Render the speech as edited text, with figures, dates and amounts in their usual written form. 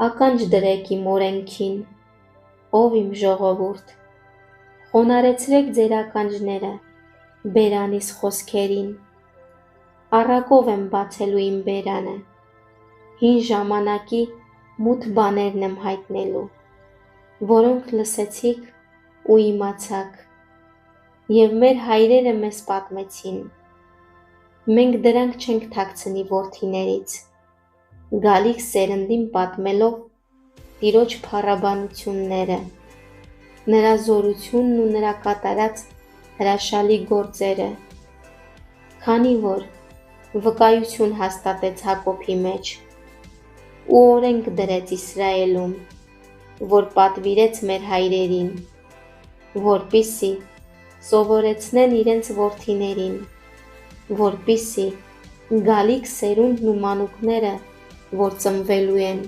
ականջ դրեք իմ օրենքին, ով իմ ժողովուրդ, խոնարեցրեք ձեր ականջները բերանիս խոսքերին, առակով եմ բացելու իմ բերանը, հին ժամանակի մութ բաներն եմ հայտնելու, որոնք լսեցիք ու իմացաք, և մեր հայրերը մեզ պատմեցին, մենք դրանք չենք թաքցնի որդիներից, գալիք սերնդին պատմելով Տիրոջ փառաբանությունները, նրա զորությունն ու նրա կատարած հրաշալի գործերը, քանի որ վկայություն հաստատեց Հակոբի մեջ ու օրենք դրեց Իսրայելում, որ պատվիրեց մեր հայրերին, որպեսզի սովորեցնեն իրենց որդիներին, որպեսզի գալիք սերունդն ու մանուկները, որ ծնվելու են,